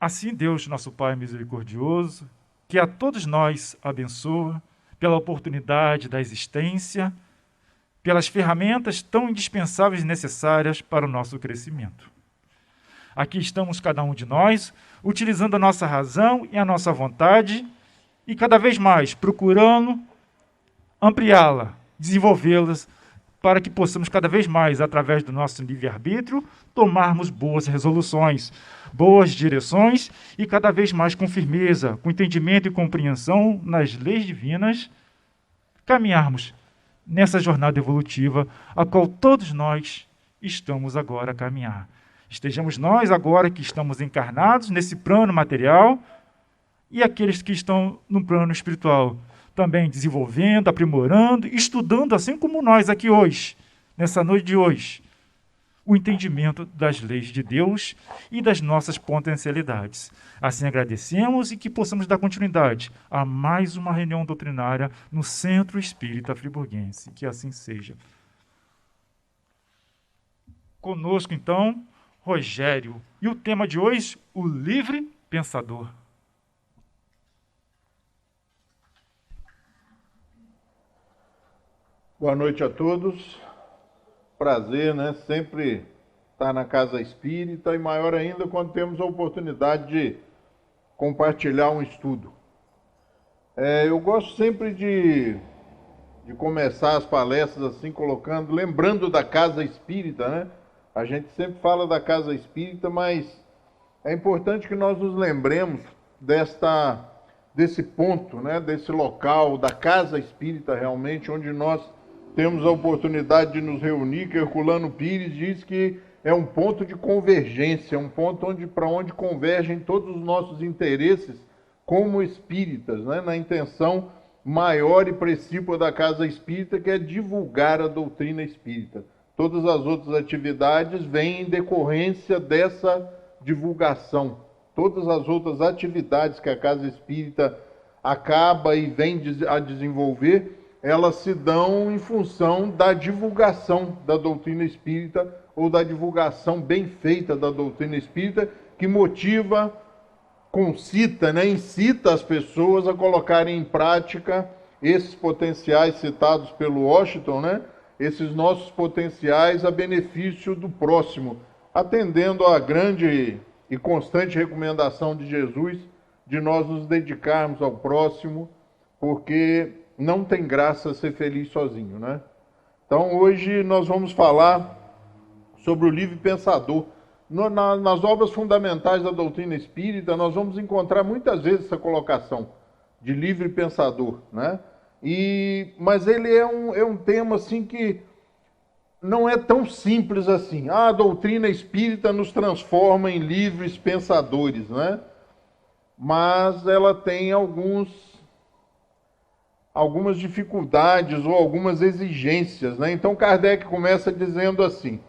Assim, Deus, nosso Pai misericordioso, que a todos nós abençoa pela oportunidade da existência, pelas ferramentas tão indispensáveis e necessárias para o nosso crescimento. Aqui estamos cada um de nós, utilizando a nossa razão e a nossa vontade e cada vez mais procurando ampliá-la, desenvolvê-las, para que possamos cada vez mais, através do nosso livre-arbítrio, tomarmos boas resoluções, boas direções e cada vez mais com firmeza, com entendimento e compreensão nas leis divinas, caminharmos nessa jornada evolutiva a qual todos nós estamos agora a caminhar. Estejamos nós agora que estamos encarnados nesse plano material e aqueles que estão no plano espiritual, também desenvolvendo, aprimorando, estudando, assim como nós aqui hoje, nessa noite de hoje, o entendimento das leis de Deus e das nossas potencialidades. Assim agradecemos e que possamos dar continuidade a mais uma reunião doutrinária no Centro Espírita Friburguense. Que assim seja. Conosco, então, Rogério. E o tema de hoje, o livre pensador. Boa noite a todos. Prazer, né? Sempre estar na Casa Espírita e maior ainda quando temos a oportunidade de compartilhar um estudo. Eu gosto sempre de começar as palestras assim, lembrando da Casa Espírita, né? A gente sempre fala da Casa Espírita, mas é importante que nós nos lembremos desse ponto, né? Desse local, da Casa Espírita realmente, onde nós temos a oportunidade de nos reunir, que Herculano Pires diz que é um ponto de convergência, um ponto para onde convergem todos os nossos interesses como espíritas, né? Na intenção maior e principal da Casa Espírita, que é divulgar a doutrina espírita. Todas as outras atividades vêm em decorrência dessa divulgação. Todas as outras atividades que a Casa Espírita acaba e vem a desenvolver, elas se dão em função da divulgação da doutrina espírita ou da divulgação bem feita da doutrina espírita, que motiva, concita, né, incita as pessoas a colocarem em prática esses potenciais citados pelo Washington, né, esses nossos potenciais a benefício do próximo, atendendo à grande e constante recomendação de Jesus de nós nos dedicarmos ao próximo, porque não tem graça ser feliz sozinho, né? Então, hoje nós vamos falar sobre o livre pensador. Nas obras fundamentais da doutrina espírita, nós vamos encontrar muitas vezes essa colocação de livre pensador, né? Mas ele é um tema assim que não é tão simples assim. A doutrina espírita nos transforma em livres pensadores, né? Mas ela tem algumas dificuldades ou algumas exigências, né? Então Kardec começa dizendo assim,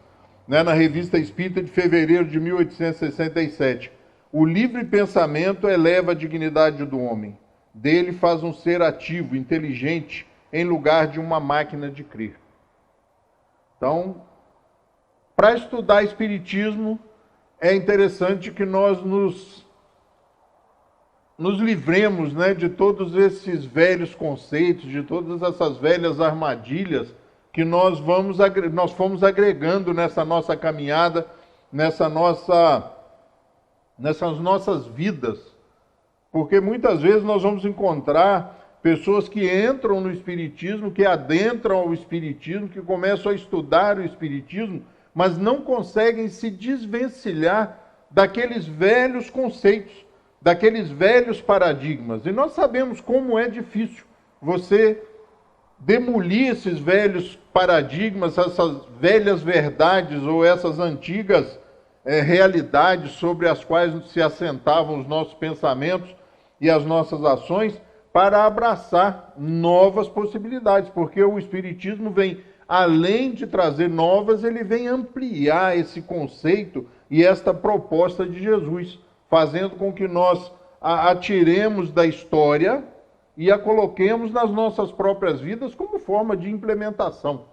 né, na Revista Espírita de fevereiro de 1867, o livre pensamento eleva a dignidade do homem, dele faz um ser ativo, inteligente, em lugar de uma máquina de crer. Então, para estudar Espiritismo, é interessante que nós nos livremos, né, de todos esses velhos conceitos, de todas essas velhas armadilhas que nós fomos agregando nessa nossa caminhada, nessas nossas vidas. Porque muitas vezes nós vamos encontrar pessoas que entram no Espiritismo, que adentram ao Espiritismo, que começam a estudar o Espiritismo, mas não conseguem se desvencilhar daqueles velhos conceitos, daqueles velhos paradigmas. E nós sabemos como é difícil você demolir esses velhos paradigmas, essas velhas verdades ou essas antigas realidades sobre as quais se assentavam os nossos pensamentos e as nossas ações, para abraçar novas possibilidades, porque o Espiritismo vem, além de trazer novas, ele vem ampliar esse conceito e esta proposta de Jesus, fazendo com que nós a tiremos da história e a coloquemos nas nossas próprias vidas como forma de implementação,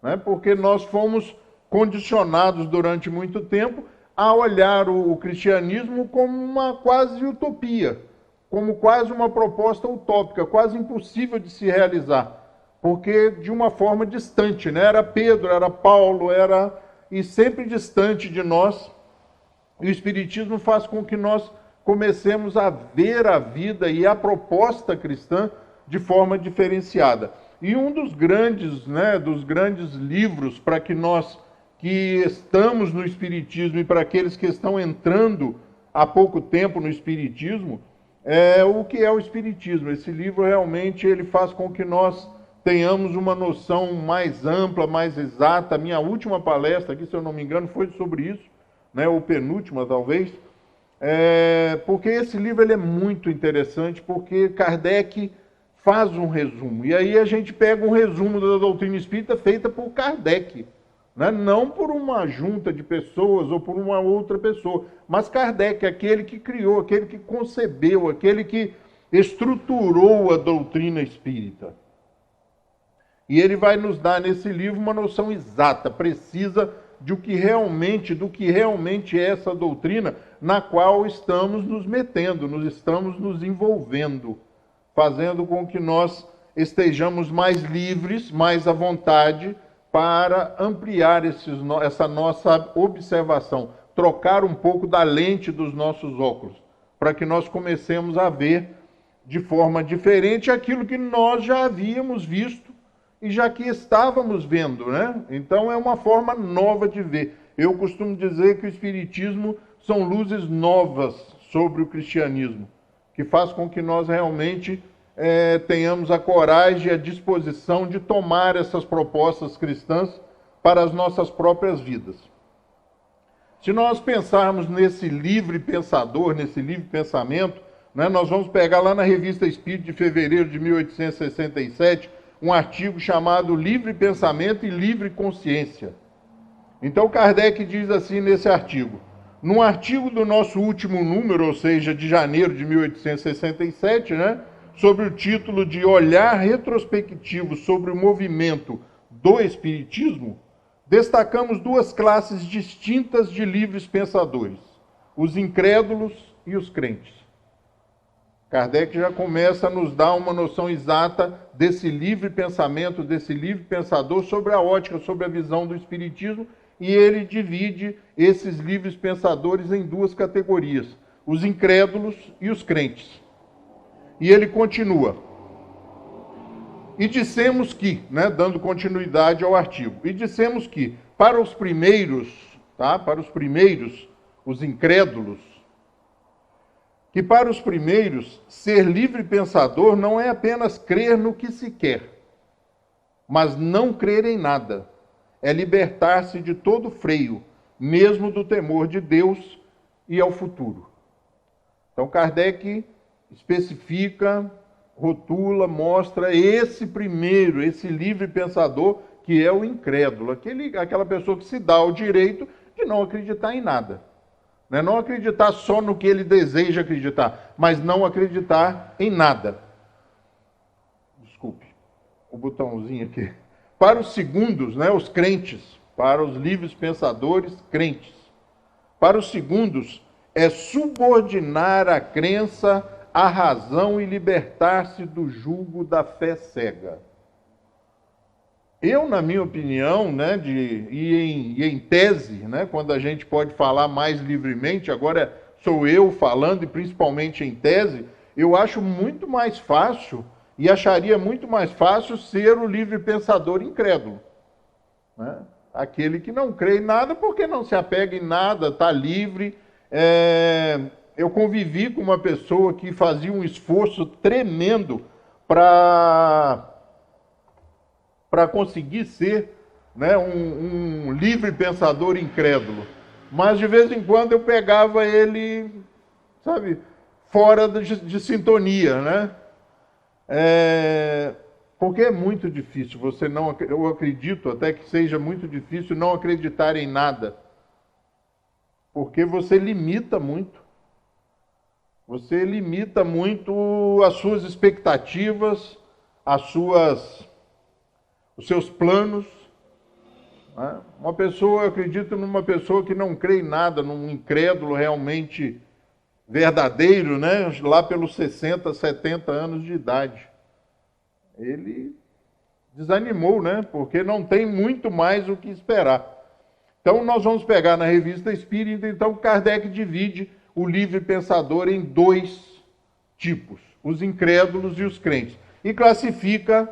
né? Porque nós fomos condicionados durante muito tempo a olhar o cristianismo como uma quase utopia, como quase uma proposta utópica, quase impossível de se realizar, porque de uma forma distante, né? Era Pedro, era Paulo, e sempre distante de nós. E o Espiritismo faz com que nós comecemos a ver a vida e a proposta cristã de forma diferenciada. E um dos grandes livros para que nós que estamos no Espiritismo e para aqueles que estão entrando há pouco tempo no Espiritismo, é o que é o Espiritismo. Esse livro realmente ele faz com que nós tenhamos uma noção mais ampla, mais exata. A minha última palestra aqui, se eu não me engano, foi sobre isso, né, ou penúltima talvez, porque esse livro ele é muito interessante, porque Kardec faz um resumo. E aí a gente pega um resumo da doutrina espírita feita por Kardec, né? Não por uma junta de pessoas ou por uma outra pessoa, mas Kardec, aquele que criou, aquele que concebeu, aquele que estruturou a doutrina espírita. E ele vai nos dar nesse livro uma noção exata, precisa do que realmente é essa doutrina na qual estamos nos metendo, estamos nos envolvendo, fazendo com que nós estejamos mais livres, mais à vontade, para ampliar essa nossa observação, trocar um pouco da lente dos nossos óculos, para que nós comecemos a ver de forma diferente aquilo que nós já havíamos visto e já que estávamos vendo, né? Então é uma forma nova de ver. Eu costumo dizer que o Espiritismo são luzes novas sobre o cristianismo, que faz com que nós realmente tenhamos a coragem e a disposição de tomar essas propostas cristãs para as nossas próprias vidas. Se nós pensarmos nesse livre pensador, nesse livre pensamento, né, nós vamos pegar lá na Revista Espírita de fevereiro de 1867, um artigo chamado Livre Pensamento e Livre Consciência. Então Kardec diz assim nesse artigo: num artigo do nosso último número, ou seja, de janeiro de 1867, né, sobre o título de Olhar Retrospectivo sobre o Movimento do Espiritismo, destacamos duas classes distintas de livres pensadores, os incrédulos e os crentes. Kardec já começa a nos dar uma noção exata desse livre pensamento, desse livre pensador sobre a ótica, sobre a visão do Espiritismo, e ele divide esses livres pensadores em duas categorias, os incrédulos e os crentes. E ele continua. E dissemos que, né, dando continuidade ao artigo, e dissemos que para os primeiros, os incrédulos, que para os primeiros, ser livre pensador não é apenas crer no que se quer, mas não crer em nada. É libertar-se de todo freio, mesmo do temor de Deus e ao futuro. Então Kardec especifica, rotula, mostra esse primeiro, esse livre pensador, que é o incrédulo, aquela pessoa que se dá o direito de não acreditar em nada. Não acreditar só no que ele deseja acreditar, mas não acreditar em nada. Desculpe, o botãozinho aqui. Para os segundos, né, os crentes, para os livres pensadores crentes. Para os segundos, é subordinar a crença à razão e libertar-se do jugo da fé cega. Eu, na minha opinião, né, em tese, né, quando a gente pode falar mais livremente, agora sou eu falando, e principalmente em tese, eu acho muito mais fácil, e acharia muito mais fácil ser o livre pensador incrédulo. Né? Aquele que não crê em nada porque não se apega em nada, está livre. Eu convivi com uma pessoa que fazia um esforço tremendo para conseguir ser, né, um livre pensador incrédulo. Mas de vez em quando eu pegava ele, sabe, fora de sintonia, né? Porque é muito difícil eu acredito até que seja muito difícil não acreditar em nada. Porque você limita muito. Você limita muito as suas expectativas, os seus planos, né? Uma pessoa, eu acredito numa pessoa que não crê em nada, num incrédulo realmente verdadeiro, né? Lá pelos 60, 70 anos de idade. Ele desanimou, né? Porque não tem muito mais o que esperar. Então, nós vamos pegar na Revista Espírita, então Kardec divide o livre pensador em dois tipos, os incrédulos e os crentes. E classifica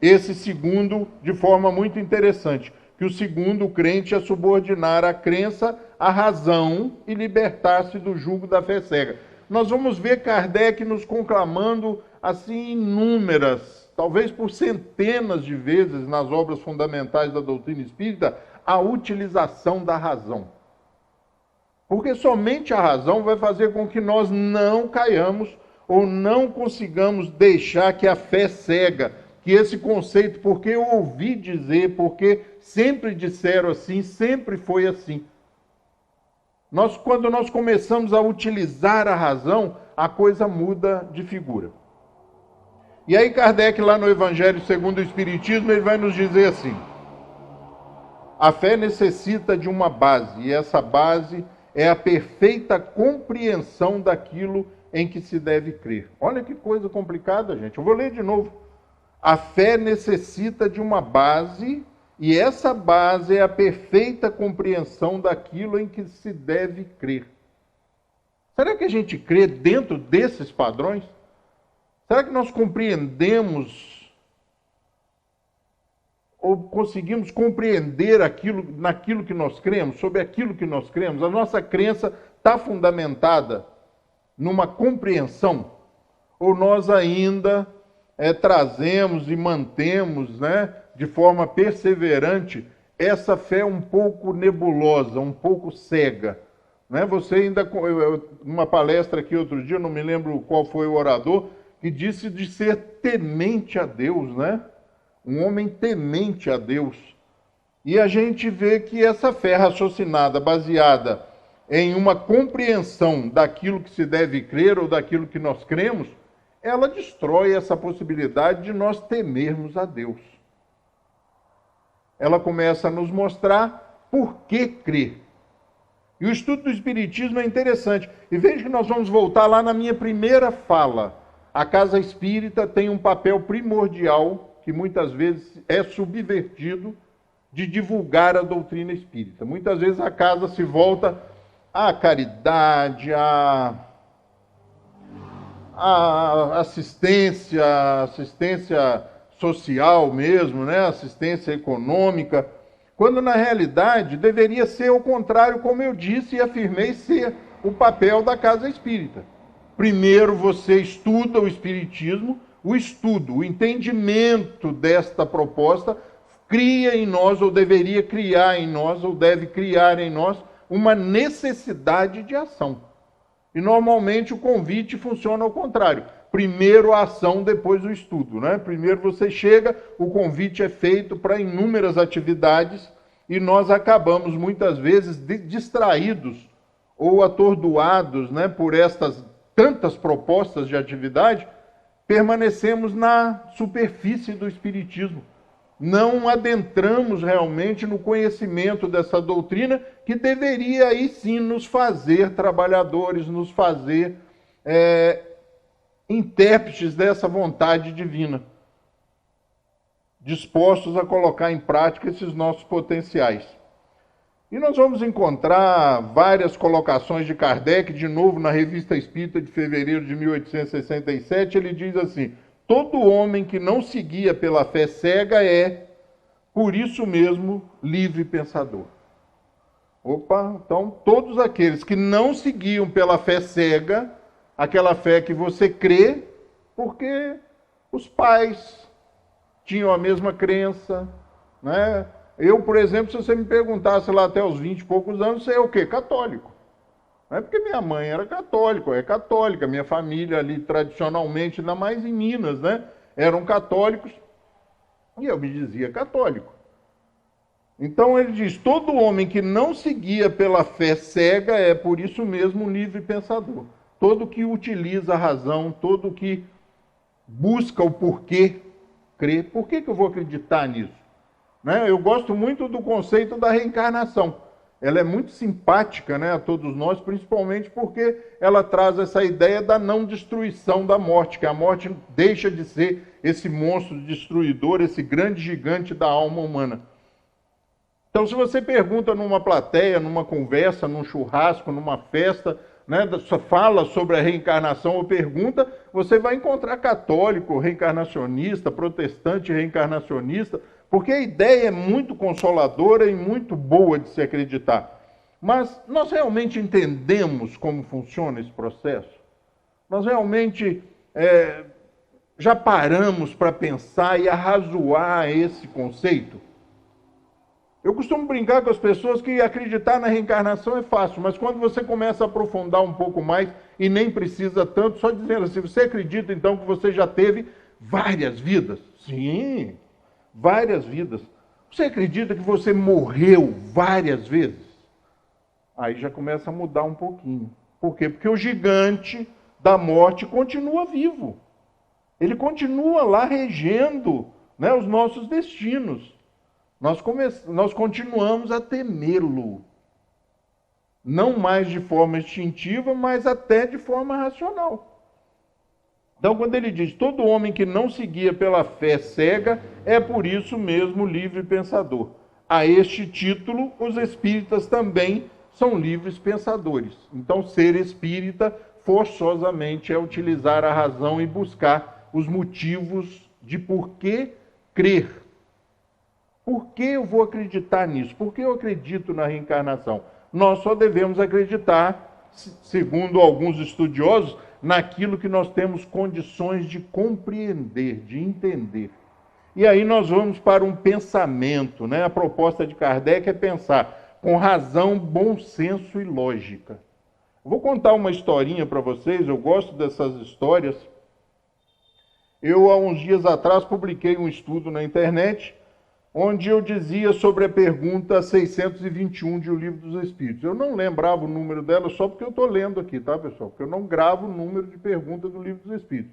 esse segundo de forma muito interessante, que o segundo, o crente, é subordinar a crença à razão e libertar-se do jugo da fé cega. Nós vamos ver Kardec nos conclamando assim inúmeras, talvez por centenas de vezes nas obras fundamentais da doutrina espírita, a utilização da razão. Porque somente a razão vai fazer com que nós não caiamos ou não consigamos deixar que a fé cega, que esse conceito, porque eu ouvi dizer, porque sempre disseram assim, sempre foi assim. Quando nós começamos a utilizar a razão, a coisa muda de figura. E aí Kardec, lá no Evangelho segundo o Espiritismo, ele vai nos dizer assim: a fé necessita de uma base, e essa base é a perfeita compreensão daquilo em que se deve crer. Olha que coisa complicada, gente. Eu vou ler de novo. A fé necessita de uma base, e essa base é a perfeita compreensão daquilo em que se deve crer. Será que a gente crê dentro desses padrões? Será que nós compreendemos ou conseguimos compreender naquilo que nós cremos, sobre aquilo que nós cremos? A nossa crença está fundamentada numa compreensão? Ou nós ainda trazemos e mantemos, né, de forma perseverante, essa fé um pouco nebulosa, um pouco cega? Né? Você ainda, numa palestra aqui outro dia, não me lembro qual foi o orador, que disse de ser temente a Deus, né? Um homem temente a Deus. E a gente vê que essa fé raciocinada, baseada em uma compreensão daquilo que se deve crer ou daquilo que nós cremos, ela destrói essa possibilidade de nós temermos a Deus. Ela começa a nos mostrar por que crer. E o estudo do Espiritismo é interessante. E veja que nós vamos voltar lá na minha primeira fala. A casa espírita tem um papel primordial, que muitas vezes é subvertido, de divulgar a doutrina espírita. Muitas vezes a casa se volta à caridade, à assistência social mesmo, né? Assistência econômica, quando na realidade deveria ser o contrário, como eu disse e afirmei ser o papel da casa espírita. Primeiro você estuda o Espiritismo, o estudo, o entendimento desta proposta cria em nós, ou deveria criar em nós, ou deve criar em nós, uma necessidade de ação. E normalmente o convite funciona ao contrário. Primeiro a ação, depois o estudo, né? Primeiro você chega, o convite é feito para inúmeras atividades e nós acabamos muitas vezes distraídos ou atordoados, né, por estas tantas propostas de atividade, permanecemos na superfície do Espiritismo. Não adentramos realmente no conhecimento dessa doutrina que deveria aí sim nos fazer trabalhadores, nos fazer intérpretes dessa vontade divina, dispostos a colocar em prática esses nossos potenciais. E nós vamos encontrar várias colocações de Kardec, de novo na Revista Espírita de fevereiro de 1867, ele diz assim: todo homem que não se guia pela fé cega é, por isso mesmo, livre pensador. Opa, então todos aqueles que não se guiam pela fé cega, aquela fé que você crê, porque os pais tinham a mesma crença, né? Eu, por exemplo, se você me perguntasse lá até os 20 e poucos anos, você é o quê? Católico. Não é porque minha mãe era católica, é católica, minha família ali tradicionalmente, ainda mais em Minas, né, eram católicos, e eu me dizia católico. Então ele diz, todo homem que não se guia pela fé cega é, por isso mesmo, um livre pensador. Todo que utiliza a razão, todo que busca o porquê crê. Por que eu vou acreditar nisso? né? Eu gosto muito do conceito da reencarnação. Ela é muito simpática, né, a todos nós, principalmente porque ela traz essa ideia da não destruição da morte, que a morte deixa de ser esse monstro destruidor, esse grande gigante da alma humana. Então, se você pergunta numa plateia, numa conversa, num churrasco, numa festa, né, fala sobre a reencarnação ou pergunta, você vai encontrar católico reencarnacionista, protestante reencarnacionista, porque a ideia é muito consoladora e muito boa de se acreditar. Mas nós realmente entendemos como funciona esse processo? Nós realmente já paramos para pensar e arrazoar esse conceito? Eu costumo brincar com as pessoas que acreditar na reencarnação é fácil, mas quando você começa a aprofundar um pouco mais, e nem precisa tanto, só dizendo assim, você acredita então que você já teve várias vidas? Sim, várias vidas. Você acredita que você morreu várias vezes? Aí já começa a mudar um pouquinho. Por quê? Porque o gigante da morte continua vivo. Ele continua lá regendo, né, os nossos destinos. Nós continuamos a temê-lo. Não mais de forma instintiva, mas até de forma racional. Então, quando ele diz, todo homem que não se guia pela fé cega, é por isso mesmo livre pensador. A este título, os espíritas também são livres pensadores. Então, ser espírita, forçosamente, é utilizar a razão e buscar os motivos de por que crer. Por que eu vou acreditar nisso? Por que eu acredito na reencarnação? Nós só devemos acreditar, segundo alguns estudiosos, naquilo que nós temos condições de compreender, de entender. E aí nós vamos para um pensamento, né? A proposta de Kardec é pensar com razão, bom senso e lógica. Vou contar uma historinha para vocês, eu gosto dessas histórias. Eu, há uns dias atrás, publiquei um estudo na internet, onde eu dizia sobre a pergunta 621 de O Livro dos Espíritos. Eu não lembrava o número dela só porque eu estou lendo aqui, tá, pessoal? Porque eu não gravo o número de perguntas do Livro dos Espíritos.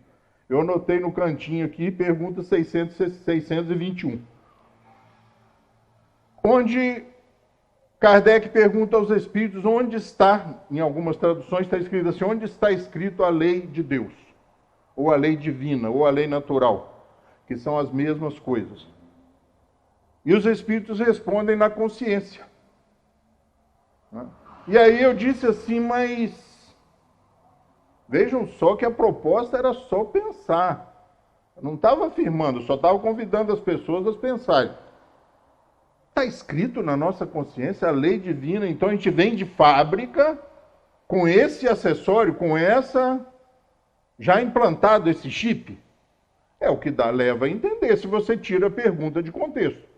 Eu anotei no cantinho aqui, pergunta 621. Onde Kardec pergunta aos Espíritos onde está, em algumas traduções está escrito assim, onde está escrito a lei de Deus, ou a lei divina, ou a lei natural, que são as mesmas coisas. E os Espíritos respondem na consciência. E aí eu disse assim, mas vejam só que a proposta era só pensar. Eu não estava afirmando, só estava convidando as pessoas a pensarem. Está escrito na nossa consciência a lei divina, então a gente vem de fábrica com esse acessório, com essa, já implantado esse chip. É o que leva a entender se você tira a pergunta de contexto.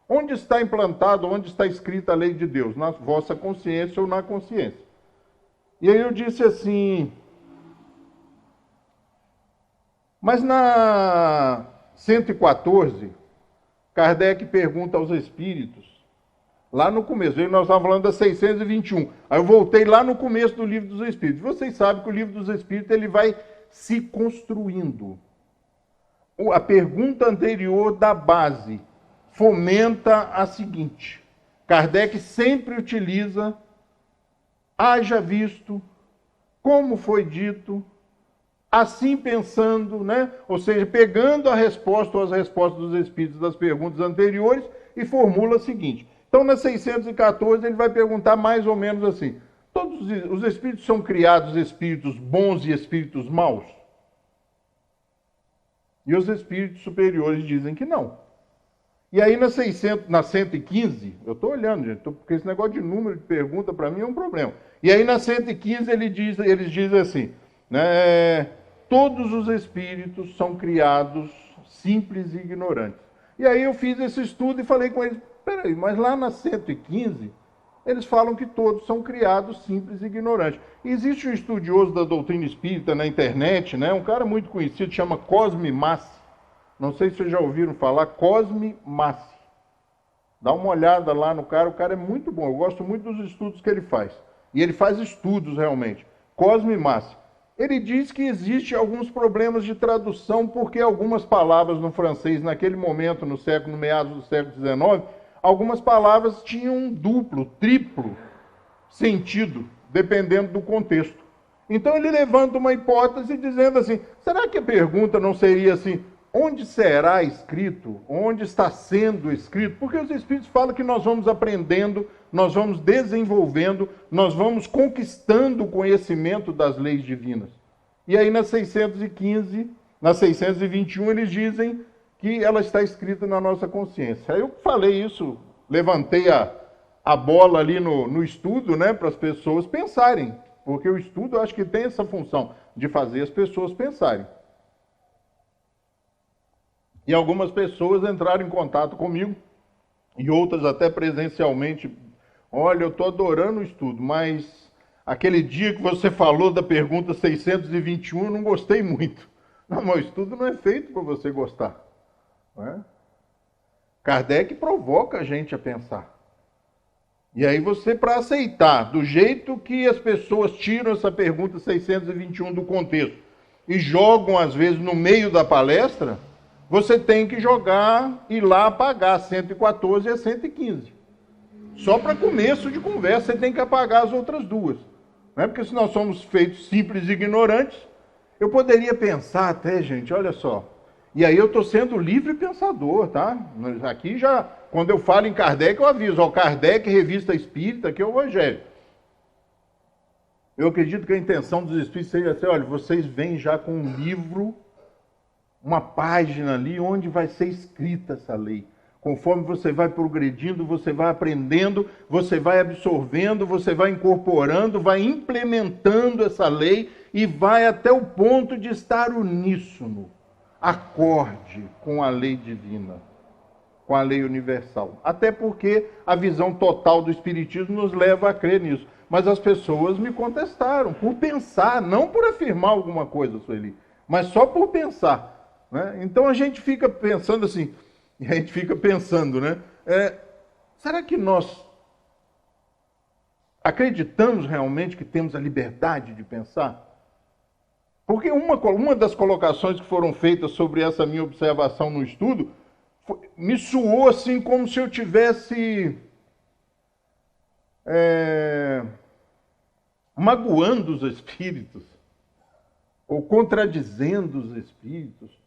Onde está implantado, onde está escrita a lei de Deus? Na vossa consciência ou na consciência? E aí eu disse assim, mas na 114, Kardec pergunta aos espíritos, lá no começo, nós estávamos falando da 621, aí eu voltei lá no começo do Livro dos Espíritos. Vocês sabem que o Livro dos Espíritos ele vai se construindo. A pergunta anterior da base fomenta a seguinte. Kardec sempre utiliza haja visto, como foi dito, assim pensando, né? Ou seja, pegando a resposta ou as respostas dos espíritos das perguntas anteriores e formula a seguinte. Então, na 614, ele vai perguntar mais ou menos assim, todos os espíritos são criados espíritos bons e espíritos maus? E os espíritos superiores dizem que não. E aí na 115, eu estou olhando, gente, porque esse negócio de número de pergunta para mim é um problema. E aí na 115 eles dizem assim, né, todos os espíritos são criados simples e ignorantes. E aí eu fiz esse estudo e falei com eles, peraí, mas lá na 115 eles falam que todos são criados simples e ignorantes. E existe um estudioso da doutrina espírita na internet, né, um cara muito conhecido, chama Cosme Massi. Não sei se vocês já ouviram falar, Cosme Massi. Dá uma olhada lá no cara, o cara é muito bom. Eu gosto muito dos estudos que ele faz. E ele faz estudos realmente. Cosme Massi. Ele diz que existe alguns problemas de tradução, porque algumas palavras no francês, naquele momento, no meados do século XIX, algumas palavras tinham um duplo, triplo sentido, dependendo do contexto. Então ele levanta uma hipótese dizendo assim, será que a pergunta não seria assim, onde será escrito? Onde está sendo escrito? Porque os Espíritos falam que nós vamos aprendendo, nós vamos desenvolvendo, nós vamos conquistando o conhecimento das leis divinas. E aí nas 615, nas 621, eles dizem que ela está escrita na nossa consciência. Aí eu falei isso, levantei a bola ali no estudo, né, para as pessoas pensarem. Porque o estudo, eu acho que tem essa função de fazer as pessoas pensarem. E algumas pessoas entraram em contato comigo, e outras até presencialmente. Olha, eu estou adorando o estudo, mas aquele dia que você falou da pergunta 621, eu não gostei muito. Não, mas o estudo não é feito para você gostar. Não é? Kardec provoca a gente a pensar. E aí você, para aceitar, do jeito que as pessoas tiram essa pergunta 621 do contexto e jogam, às vezes, no meio da palestra, você tem que jogar e lá apagar 114 e a 115. Só para começo de conversa, você tem que apagar as outras duas. Não é? Porque se nós somos feitos simples e ignorantes, eu poderia pensar até, gente, olha só. E aí eu estou sendo livre pensador, tá? Aqui já, quando eu falo em Kardec, eu aviso, ó, Kardec, Revista Espírita, aqui é o Evangelho. Eu acredito que a intenção dos Espíritos seja assim, olha, vocês vêm já com um livro, uma página ali, onde vai ser escrita essa lei. Conforme você vai progredindo, você vai aprendendo, você vai absorvendo, você vai incorporando, vai implementando essa lei e vai até o ponto de estar uníssono, acorde com a lei divina, com a lei universal. Até porque a visão total do Espiritismo nos leva a crer nisso. Mas as pessoas me contestaram por pensar, não por afirmar alguma coisa, Sueli, mas só por pensar. Né? Então a gente fica pensando assim, né? Será que nós acreditamos realmente que temos a liberdade de pensar? Porque uma das colocações que foram feitas sobre essa minha observação no estudo me soou assim como se eu tivesse magoando os espíritos, ou contradizendo os espíritos,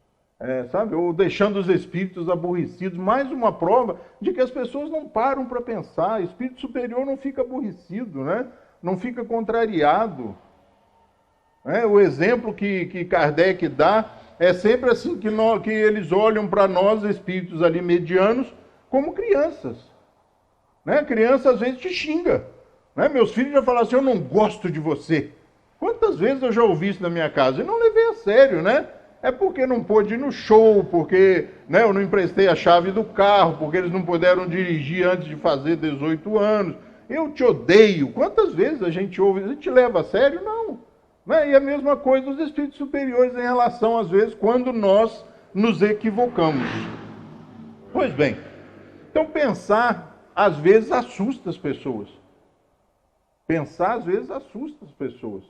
sabe? Ou deixando os espíritos aborrecidos. Mais uma prova de que as pessoas não param para pensar. O espírito superior não fica aborrecido, né? Não fica contrariado. O exemplo que Kardec dá é sempre assim, que eles olham para nós, espíritos ali medianos, como crianças. Né? Criança às vezes te xinga. Né? Meus filhos já falaram assim, eu não gosto de você. Quantas vezes eu já ouvi isso na minha casa? E não levei a sério, né? É porque não pôde ir no show, porque né, eu não emprestei a chave do carro, porque eles não puderam dirigir antes de fazer 18 anos. Eu te odeio. Quantas vezes a gente ouve? A gente leva a sério? Não. Né? E a mesma coisa dos espíritos superiores em relação, às vezes, quando nós nos equivocamos. Pois bem, então pensar, às vezes, assusta as pessoas. Pensar, às vezes, assusta as pessoas.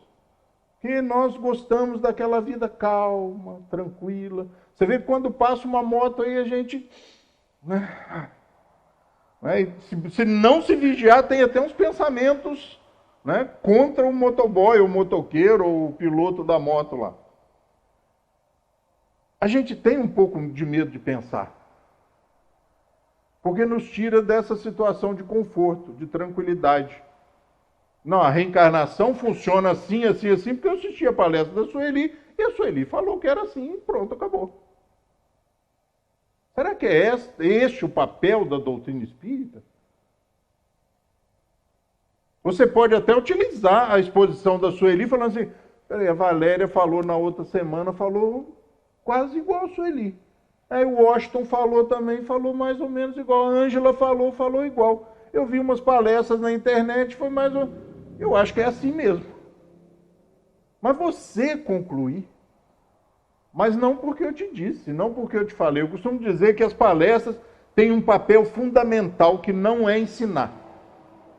Porque nós gostamos daquela vida calma, tranquila. Você vê que quando passa uma moto aí, a gente... Né? Se não se vigiar, tem até uns pensamentos... Né, contra o motoboy, o motoqueiro, ou o piloto da moto lá. A gente tem um pouco de medo de pensar. Porque nos tira dessa situação de conforto, de tranquilidade. Não, a reencarnação funciona assim, assim, assim, porque eu assisti a palestra da Sueli, e a Sueli falou que era assim, e pronto, acabou. Será que é este o papel da doutrina espírita? Você pode até utilizar a exposição da Sueli falando assim, peraí, a Valéria falou na outra semana, falou quase igual a Sueli. Aí o Washington falou também, falou mais ou menos igual. A Ângela falou igual. Eu vi umas palestras na internet, foi mais ou menos... Eu acho que é assim mesmo. Mas você concluir, mas não porque eu te disse, não porque eu te falei. Eu costumo dizer que as palestras têm um papel fundamental que não é ensinar.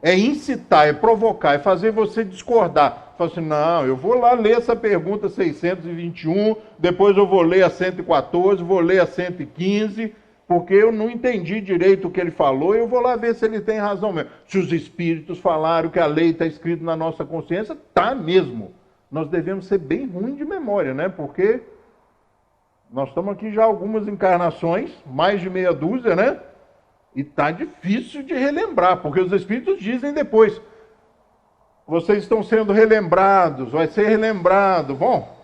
É incitar, é provocar, é fazer você discordar, Fala assim, não, eu vou lá ler essa pergunta 621, depois eu vou ler a 114, vou ler a 115, porque eu não entendi direito o que ele falou, e eu vou lá ver se ele tem razão mesmo. Se os espíritos falaram que a lei está escrita na nossa consciência, tá mesmo. Nós devemos ser bem ruim de memória, né? Porque nós estamos aqui já algumas encarnações, mais de meia dúzia, né? E tá difícil de relembrar, porque os espíritos dizem depois, vocês estão sendo relembrados, vai ser relembrado. Bom,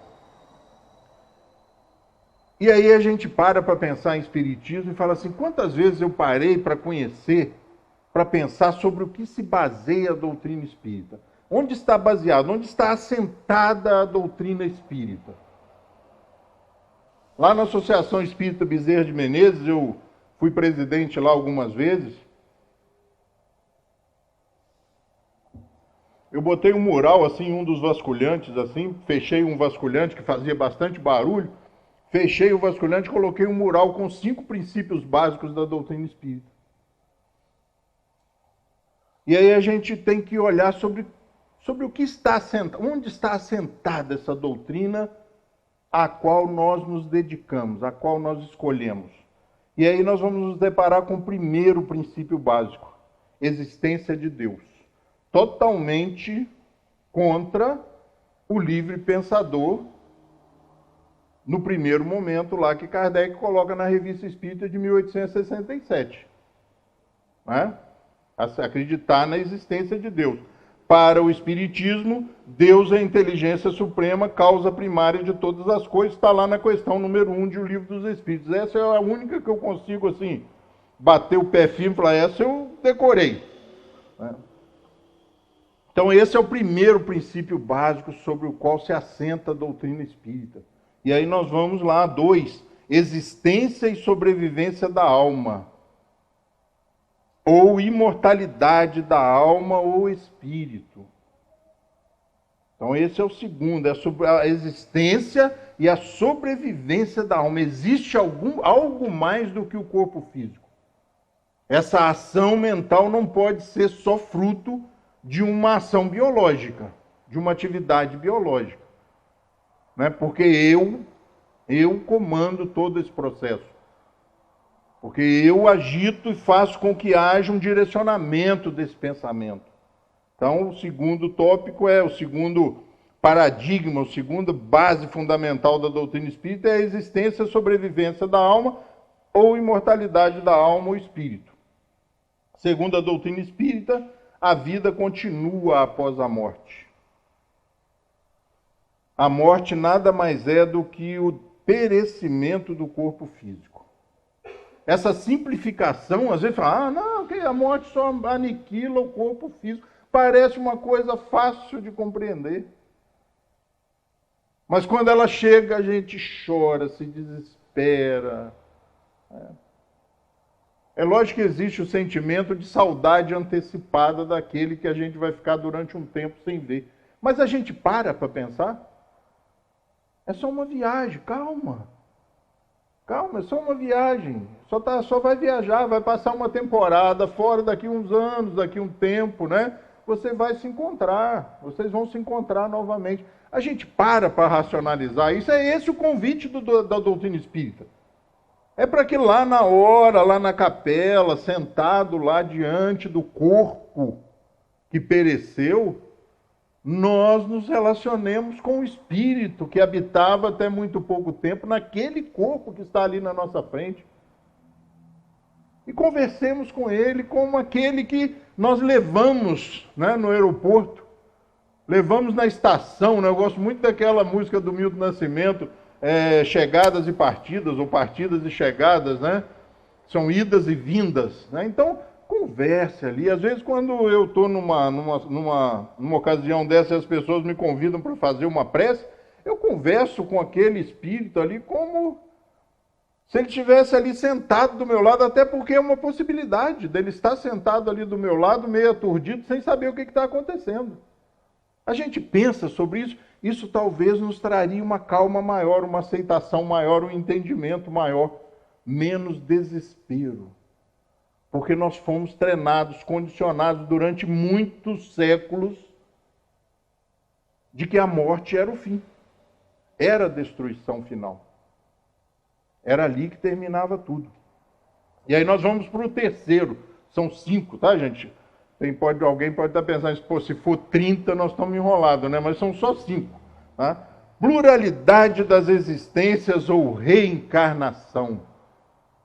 e aí a gente para pensar em espiritismo e fala assim, quantas vezes eu parei para conhecer, para pensar sobre o que se baseia a doutrina espírita? Onde está baseado? Onde está assentada a doutrina espírita? Lá na Associação Espírita Bezerra de Menezes, eu fui presidente lá algumas vezes, eu botei um mural assim, um dos vasculhantes assim, fechei um vasculhante que fazia bastante barulho, fechei o vasculhante e coloquei um mural com 5 princípios básicos da doutrina espírita. E aí a gente tem que olhar sobre o que está assentado, onde está assentada essa doutrina a qual nós nos dedicamos, a qual nós escolhemos. E aí nós vamos nos deparar com o primeiro princípio básico, existência de Deus. Totalmente contra o livre pensador, no primeiro momento lá que Kardec coloca na Revista Espírita de 1867. Né? Acreditar na existência de Deus. Para o Espiritismo, Deus é a inteligência suprema, causa primária de todas as coisas, está lá na questão número 1 de O Livro dos Espíritos. Essa é a única que eu consigo, assim, bater o pé firme e falar, essa eu decorei. Né? Então esse é o primeiro princípio básico sobre o qual se assenta a doutrina espírita. E aí nós vamos lá, 2, existência e sobrevivência da alma, ou imortalidade da alma ou espírito. Então esse é o segundo, é sobre a existência e a sobrevivência da alma. Existe algo mais do que o corpo físico. Essa ação mental não pode ser só fruto de uma ação biológica, de uma atividade biológica. Né? Porque eu comando todo esse processo. Porque eu agito e faço com que haja um direcionamento desse pensamento. Então, o segundo tópico o segundo paradigma, a segunda base fundamental da doutrina espírita é a existência e sobrevivência da alma ou imortalidade da alma ou espírito. Segundo a doutrina espírita, a vida continua após a morte. A morte nada mais é do que o perecimento do corpo físico. Essa simplificação, às vezes fala, não, a morte só aniquila o corpo físico. Parece uma coisa fácil de compreender. Mas quando ela chega, a gente chora, se desespera. É lógico que existe o sentimento de saudade antecipada daquele que a gente vai ficar durante um tempo sem ver. Mas a gente para pensar. É só uma viagem, calma. Calma, é só uma viagem. Só vai viajar, vai passar uma temporada fora, daqui uns anos, daqui um tempo, né? Você vai se encontrar, vocês vão se encontrar novamente. A gente para racionalizar isso, é esse o convite da doutrina espírita. É para que lá na hora, lá na capela, sentado lá diante do corpo que pereceu, nós nos relacionemos com o espírito que habitava até muito pouco tempo naquele corpo que está ali na nossa frente. E conversemos com ele como aquele que nós levamos, né, no aeroporto, levamos na estação. Né? Eu gosto muito daquela música do Milton Nascimento, chegadas e partidas, ou partidas e chegadas, né? São idas e vindas. Né? Então, converse ali. Às vezes, quando eu estou numa ocasião dessa e as pessoas me convidam para fazer uma prece, eu converso com aquele espírito ali como se ele estivesse ali sentado do meu lado, até porque é uma possibilidade dele estar sentado ali do meu lado, meio aturdido, sem saber o que está acontecendo. A gente pensa sobre isso, isso talvez nos traria uma calma maior, uma aceitação maior, um entendimento maior, menos desespero. Porque nós fomos treinados, condicionados durante muitos séculos de que a morte era o fim, era a destruição final. Era ali que terminava tudo. E aí nós vamos para o terceiro. São 5, tá, gente? Alguém pode estar pensando, pô, se for 30 nós estamos enrolados, né? Mas são só 5. Tá? Pluralidade das existências ou reencarnação.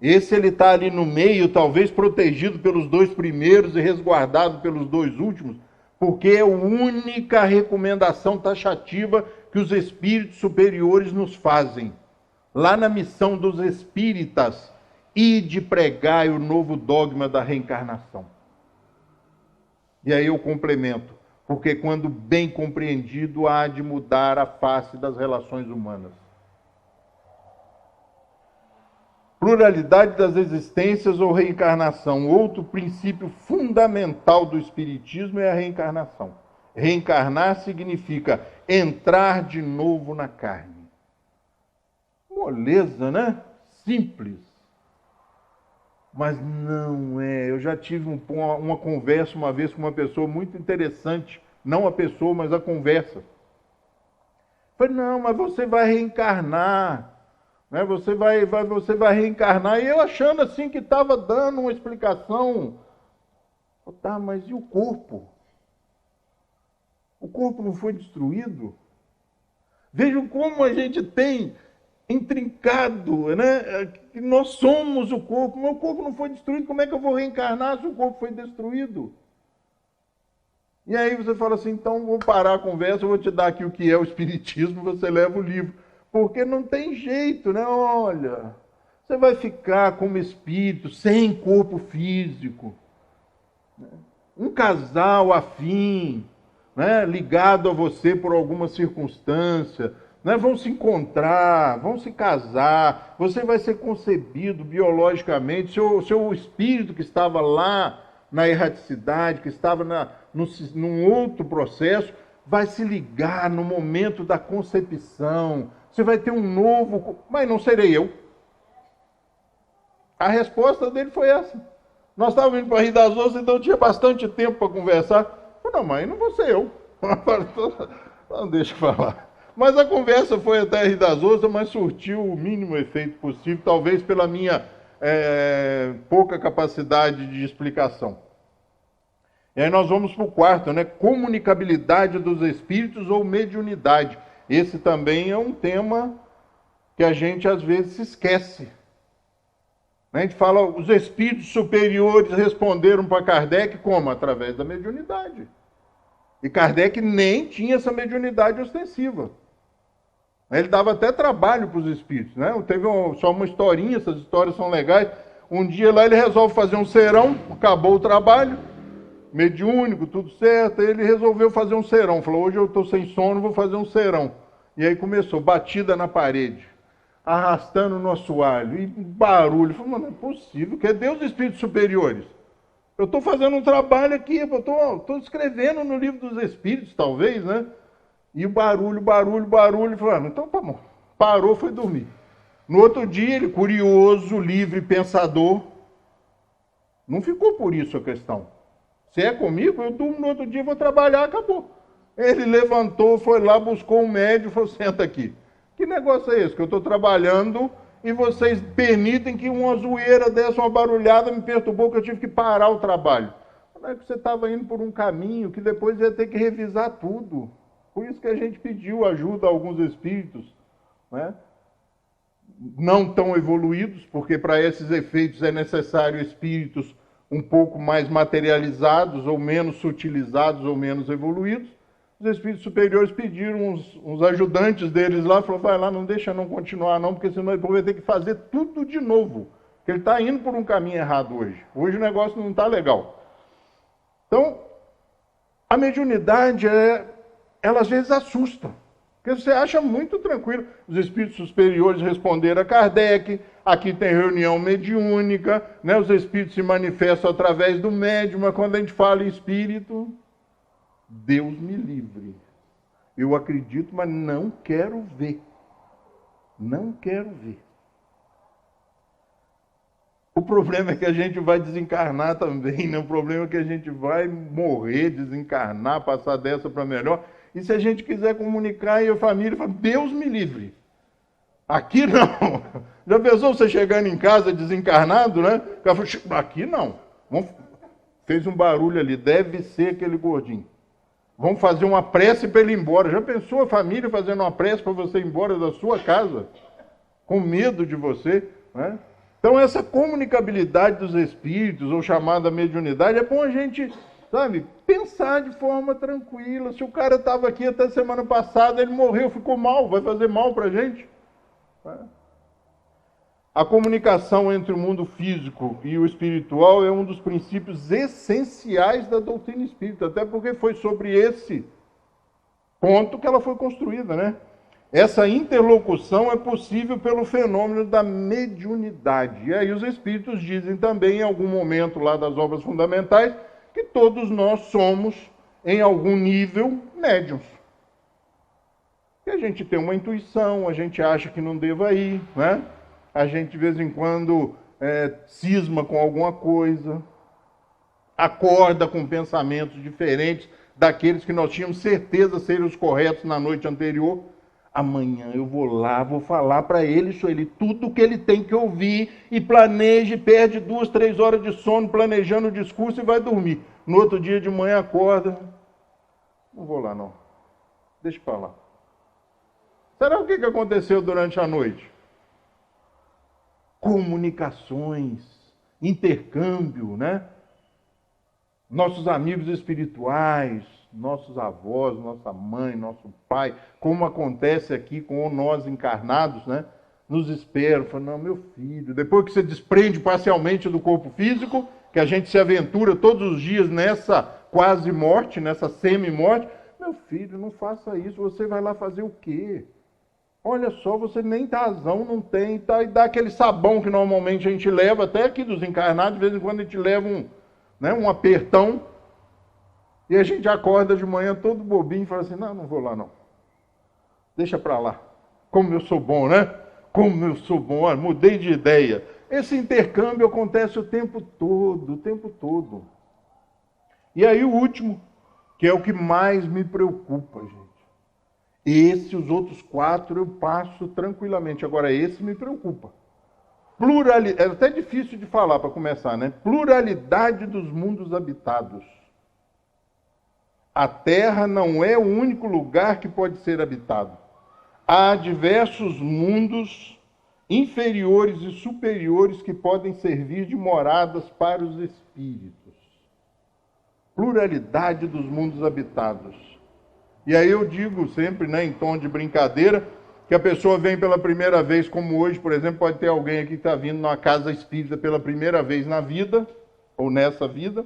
Esse ele está ali no meio, talvez protegido pelos 2 primeiros e resguardado pelos 2 últimos, porque é a única recomendação taxativa que os espíritos superiores nos fazem. Lá na missão dos espíritas, ide pregai o novo dogma da reencarnação. E aí eu complemento, porque quando bem compreendido, há de mudar a face das relações humanas. Pluralidade das existências ou reencarnação. Outro princípio fundamental do Espiritismo é a reencarnação. Reencarnar significa entrar de novo na carne. Moleza, né? Simples. Mas não é. Eu já tive uma conversa uma vez com uma pessoa muito interessante. Não a pessoa, mas a conversa. Falei, não, mas você vai reencarnar. Né? Você vai reencarnar. E eu achando assim que estava dando uma explicação. Tá, mas e o corpo? O corpo não foi destruído? Vejam como a gente tem intrincado, né? Que nós somos o corpo. Meu corpo não foi destruído, como é que eu vou reencarnar se o corpo foi destruído? E aí você fala assim, então vou parar a conversa, eu vou te dar aqui o que é o Espiritismo, você leva o livro. Porque não tem jeito, né? Olha, você vai ficar como espírito, sem corpo físico. Um casal afim, né? Ligado a você por alguma circunstância, né? Vão se encontrar, vão se casar, você vai ser concebido biologicamente, seu espírito que estava lá na erraticidade, que estava num outro processo, vai se ligar no momento da concepção, você vai ter um novo... Mas não serei eu. A resposta dele foi essa. Nós estávamos indo para Rio das Ostras, então tinha bastante tempo para conversar. Eu falei, não, mas não vou ser eu. Não, deixa eu falar. Mas a conversa foi até Rio das Ostras, mas surtiu o mínimo efeito possível, talvez pela minha pouca capacidade de explicação. E aí nós vamos para o quarto, né? Comunicabilidade dos espíritos ou mediunidade. Esse também é um tema que a gente às vezes se esquece. A gente fala, os espíritos superiores responderam para Kardec como? Através da mediunidade. E Kardec nem tinha essa mediunidade ostensiva. Ele dava até trabalho para os espíritos, né? Teve só uma historinha, essas histórias são legais. Um dia lá ele resolve fazer um serão, acabou o trabalho, mediúnico, tudo certo, aí ele resolveu fazer um serão. Falou, hoje eu estou sem sono, vou fazer um serão. E aí começou, batida na parede, arrastando no assoalho, e barulho. Falei, não é possível, cadê os espíritos superiores? Eu estou fazendo um trabalho aqui, eu estou escrevendo no livro dos espíritos, talvez, né? E o barulho. Falei, então tá bom. Parou, foi dormir. No outro dia, ele, curioso, livre, pensador, não ficou por isso a questão. Se é comigo, eu durmo no outro dia, vou trabalhar, acabou. Ele levantou, foi lá, buscou um médico e falou, senta aqui. Que negócio é esse? Que eu estou trabalhando e vocês permitem que uma zoeira dessa, uma barulhada me perturbou, que eu tive que parar o trabalho. Não é que você estava indo por um caminho que depois ia ter que revisar tudo. Por isso que a gente pediu ajuda a alguns espíritos, né? Não tão evoluídos, porque para esses efeitos é necessário espíritos um pouco mais materializados, ou menos sutilizados, ou menos evoluídos. Os espíritos superiores pediram uns ajudantes deles lá, falou, vai lá, não deixa não continuar não, porque senão ele vai ter que fazer tudo de novo. Porque ele está indo por um caminho errado hoje. Hoje o negócio não está legal. Então, a mediunidade, ela às vezes assusta. Porque você acha muito tranquilo. Os espíritos superiores responderam a Kardec, aqui tem reunião mediúnica, né? Os espíritos se manifestam através do médium, mas quando a gente fala em espírito, Deus me livre. Eu acredito, mas não quero ver. Não quero ver. O problema é que a gente vai desencarnar também, né? O problema é que a gente vai morrer, desencarnar, passar dessa para melhor. E se a gente quiser comunicar e a família fala, Deus me livre. Aqui não. Já pensou você chegando em casa desencarnado, né? Aqui não. Fez um barulho ali, deve ser aquele gordinho. Vamos fazer uma prece para ele ir embora. Já pensou a família fazendo uma prece para você ir embora da sua casa? Com medo de você, né? Então essa comunicabilidade dos espíritos, ou chamada mediunidade, é bom a gente, sabe, pensar de forma tranquila. Se o cara estava aqui até semana passada, ele morreu, ficou mal, vai fazer mal para a gente? A comunicação entre o mundo físico e o espiritual é um dos princípios essenciais da doutrina espírita, até porque foi sobre esse ponto que ela foi construída, né? Essa interlocução é possível pelo fenômeno da mediunidade. E aí os espíritos dizem também, em algum momento lá das obras fundamentais, que todos nós somos, em algum nível, médiuns. E a gente tem uma intuição, a gente acha que não deva ir, né? A gente, de vez em quando, cisma com alguma coisa, acorda com pensamentos diferentes daqueles que nós tínhamos certeza serem os corretos na noite anterior. Amanhã eu vou lá, vou falar para ele tudo o que ele tem que ouvir, e planeje, perde 2, 3 horas de sono planejando o discurso e vai dormir. No outro dia de manhã acorda, não vou lá não, deixa para lá. Será o que aconteceu durante a noite? Comunicações, intercâmbio, né? Nossos amigos espirituais, nossos avós, nossa mãe, nosso pai, como acontece aqui com nós encarnados, né? Nos esperam, falam, não, meu filho, depois que você desprende parcialmente do corpo físico, que a gente se aventura todos os dias nessa quase morte, nessa semi-morte, meu filho, não faça isso, você vai lá fazer o quê? Olha só, você nem razão não tem, tá? E dá aquele sabão que normalmente a gente leva, até aqui dos encarnados, de vez em quando a gente leva um apertão, e a gente acorda de manhã todo bobinho e fala assim, não vou lá não. Deixa para lá. Como eu sou bom, né? Como eu sou bom, olha, mudei de ideia. Esse intercâmbio acontece o tempo todo, o tempo todo. E aí o último, que é o que mais me preocupa, gente. Os outros 4 eu passo tranquilamente. Agora esse me preocupa. É até difícil de falar para começar, né? Pluralidade dos mundos habitados. A Terra não é o único lugar que pode ser habitado. Há diversos mundos inferiores e superiores que podem servir de moradas para os espíritos. Pluralidade dos mundos habitados. E aí eu digo sempre, né, em tom de brincadeira, que a pessoa vem pela primeira vez, como hoje, por exemplo, pode ter alguém aqui que está vindo numa casa espírita pela primeira vez na vida, ou nessa vida.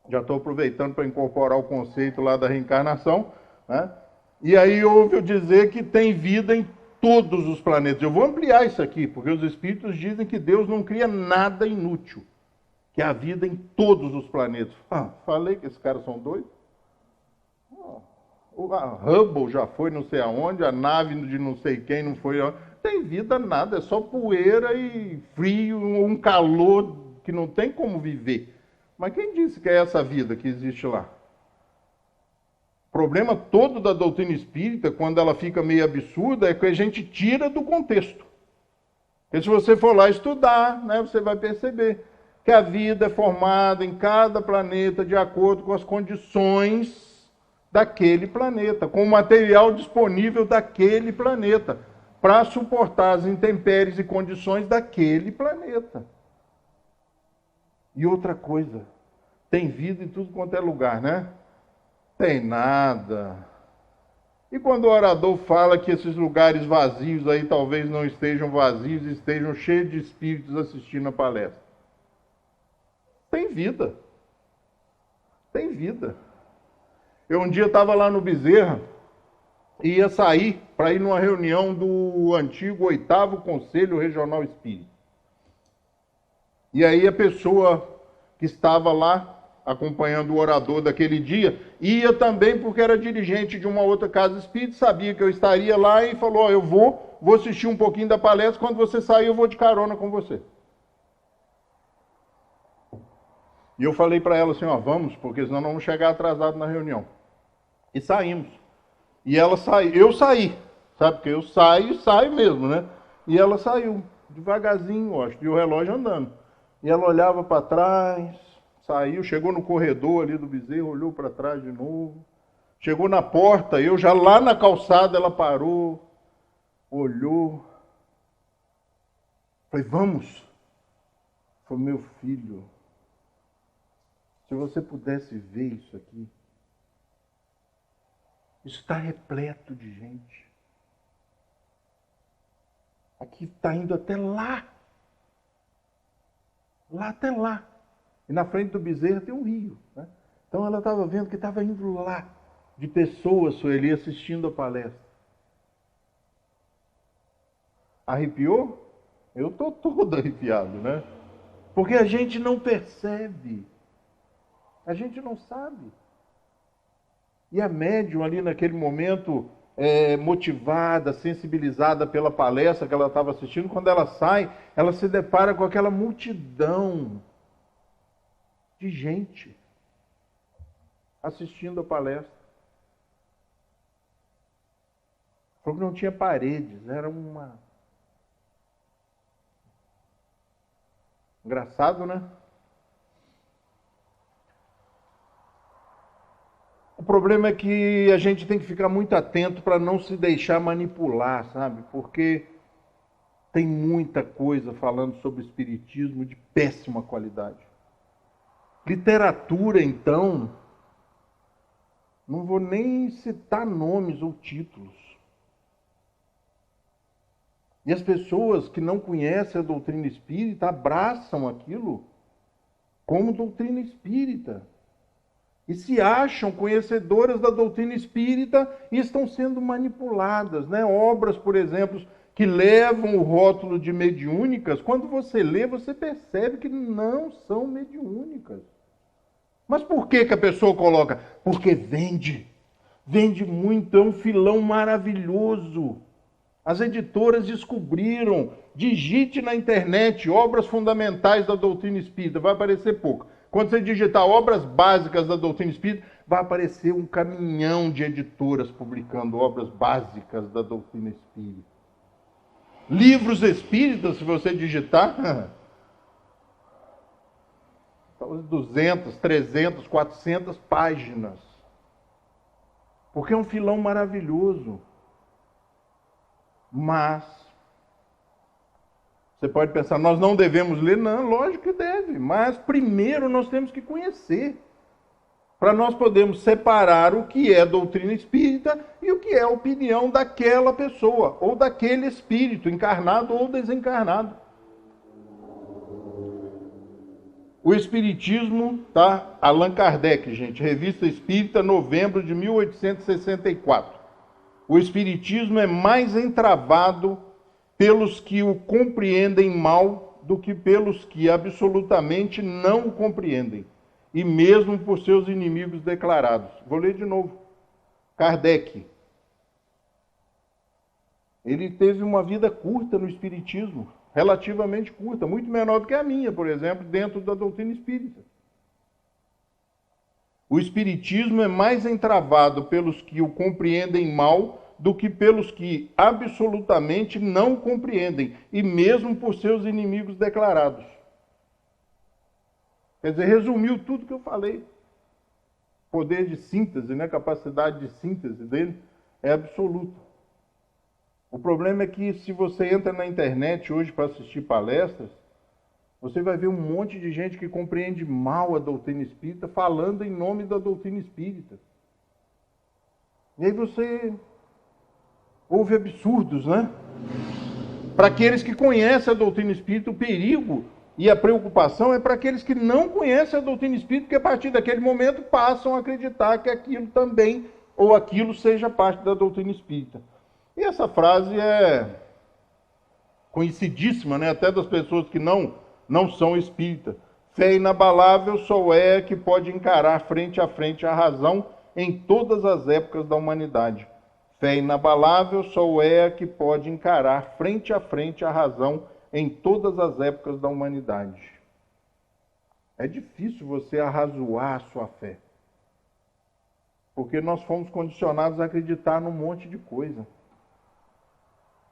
Já estou aproveitando para incorporar o conceito lá da reencarnação, né? E aí ouve eu dizer que tem vida em todos os planetas. Eu vou ampliar isso aqui, porque os espíritos dizem que Deus não cria nada inútil, que há vida em todos os planetas. Falei que esses caras são doidos? A Hubble já foi não sei aonde, a nave de não sei quem não foi aonde. Tem vida nada, é só poeira e frio, um calor que não tem como viver. Mas quem disse que é essa vida que existe lá? O problema todo da doutrina espírita, quando ela fica meio absurda, é que a gente tira do contexto. Porque se você for lá estudar, né, você vai perceber que a vida é formada em cada planeta de acordo com as condições daquele planeta, com o material disponível daquele planeta, para suportar as intempéries e condições daquele planeta. E outra coisa, tem vida em tudo quanto é lugar, né? Tem nada. E quando o orador fala que esses lugares vazios aí talvez não estejam vazios, estejam cheios de espíritos assistindo a palestra? Tem vida. Tem vida. Eu um dia estava lá no Bezerra e ia sair para ir numa reunião do antigo 8º Conselho Regional Espírita. E aí a pessoa que estava lá acompanhando o orador daquele dia ia também porque era dirigente de uma outra casa espírita, sabia que eu estaria lá e falou, eu vou assistir um pouquinho da palestra, quando você sair eu vou de carona com você. E eu falei para ela assim, vamos, porque senão não vamos chegar atrasado na reunião. E saímos. E ela saiu, eu saí, sabe? Porque eu saio mesmo, né? E ela saiu, devagarzinho, acho, e o relógio andando. E ela olhava para trás, saiu, chegou no corredor ali do bezerro, olhou para trás de novo. Chegou na porta, eu já lá na calçada, ela parou, olhou. Falei, vamos. Falei, meu filho, se você pudesse ver isso aqui, isso está repleto de gente. Aqui está indo até lá. Lá até lá. E na frente do bezerro tem um rio, né? Então ela estava vendo que estava indo lá, de pessoas, Sueli, assistindo a palestra. Arrepiou? Eu estou todo arrepiado, né? Porque a gente não percebe. A gente não sabe. E a médium ali naquele momento, motivada, sensibilizada pela palestra que ela estava assistindo, quando ela sai, ela se depara com aquela multidão de gente assistindo a palestra. Falou que não tinha paredes, era uma... Engraçado, né? O problema é que a gente tem que ficar muito atento para não se deixar manipular, sabe? Porque tem muita coisa falando sobre espiritismo de péssima qualidade. Literatura, então, não vou nem citar nomes ou títulos. E as pessoas que não conhecem a doutrina espírita abraçam aquilo como doutrina espírita. E se acham conhecedoras da doutrina espírita e estão sendo manipuladas, né? Obras, por exemplo, que levam o rótulo de mediúnicas, quando você lê, você percebe que não são mediúnicas. Mas por que a pessoa coloca? Porque vende. Vende muito, é um filão maravilhoso. As editoras descobriram, digite na internet, obras fundamentais da doutrina espírita, vai aparecer pouco. Quando você digitar obras básicas da doutrina espírita, vai aparecer um caminhão de editoras publicando obras básicas da doutrina espírita. Livros espíritas, se você digitar, 200, 300, 400 páginas. Porque é um filão maravilhoso. Mas você pode pensar, nós não devemos ler? Não, lógico que deve. Mas primeiro nós temos que conhecer. Para nós podermos separar o que é doutrina espírita e o que é a opinião daquela pessoa, ou daquele espírito, encarnado ou desencarnado. O Espiritismo, tá? Allan Kardec, gente, Revista Espírita, novembro de 1864. O Espiritismo é mais entravado pelos que o compreendem mal do que pelos que absolutamente não o compreendem, e mesmo por seus inimigos declarados. Vou ler de novo. Kardec. Ele teve uma vida curta no Espiritismo, relativamente curta, muito menor do que a minha, por exemplo, dentro da doutrina espírita. O Espiritismo é mais entravado pelos que o compreendem mal do que pelos que absolutamente não o compreendem, e mesmo por seus inimigos declarados. Quer dizer, resumiu tudo que eu falei. Poder de síntese, né? Capacidade de síntese dele é absoluta. O problema é que se você entra na internet hoje para assistir palestras, você vai ver um monte de gente que compreende mal a doutrina espírita falando em nome da doutrina espírita. E aí você ouve absurdos, né? Para aqueles que conhecem a doutrina espírita, o perigo e a preocupação é para aqueles que não conhecem a doutrina espírita, que a partir daquele momento passam a acreditar que aquilo também, ou aquilo seja parte da doutrina espírita. E essa frase é conhecidíssima, né? Até das pessoas que não são espíritas. Fé inabalável só é que pode encarar frente a frente a razão em todas as épocas da humanidade. Fé inabalável só é a que pode encarar frente a frente a razão em todas as épocas da humanidade. É difícil você arrazoar a sua fé. Porque nós fomos condicionados a acreditar num monte de coisa.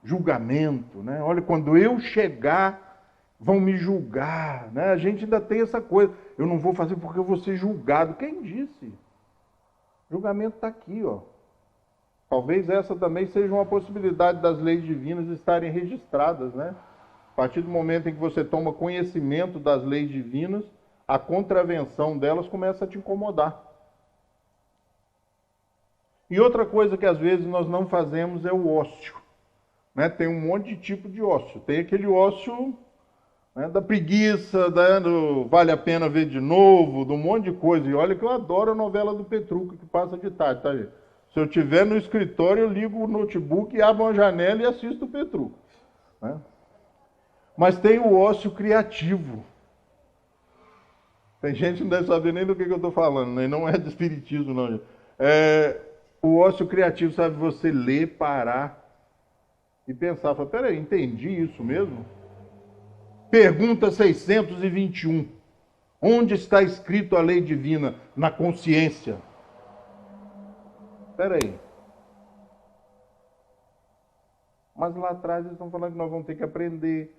Julgamento, né? Olha, quando eu chegar, vão me julgar, né? A gente ainda tem essa coisa. Eu não vou fazer porque eu vou ser julgado. Quem disse? Julgamento está aqui, ó. Talvez essa também seja uma possibilidade das leis divinas estarem registradas, né? A partir do momento em que você toma conhecimento das leis divinas, a contravenção delas começa a te incomodar. E outra coisa que às vezes nós não fazemos é o ócio. Né? Tem um monte de tipo de ócio. Tem aquele ócio, né, da preguiça, do vale a pena ver de novo, de um monte de coisa. E olha que eu adoro a novela do Petrucco, que passa de tarde, tá, gente? Se eu estiver no escritório, eu ligo o notebook, abro uma janela e assisto o Petrucco. Né? Mas tem o ócio criativo. Tem gente que não deve saber nem do que eu estou falando, né? Não é de espiritismo, não, gente. O ócio criativo, sabe, você ler, parar e pensar, fala, peraí, entendi isso mesmo? Pergunta 621. Onde está escrito a lei divina? Na consciência. Peraí. Mas lá atrás eles estão falando que nós vamos ter que aprender,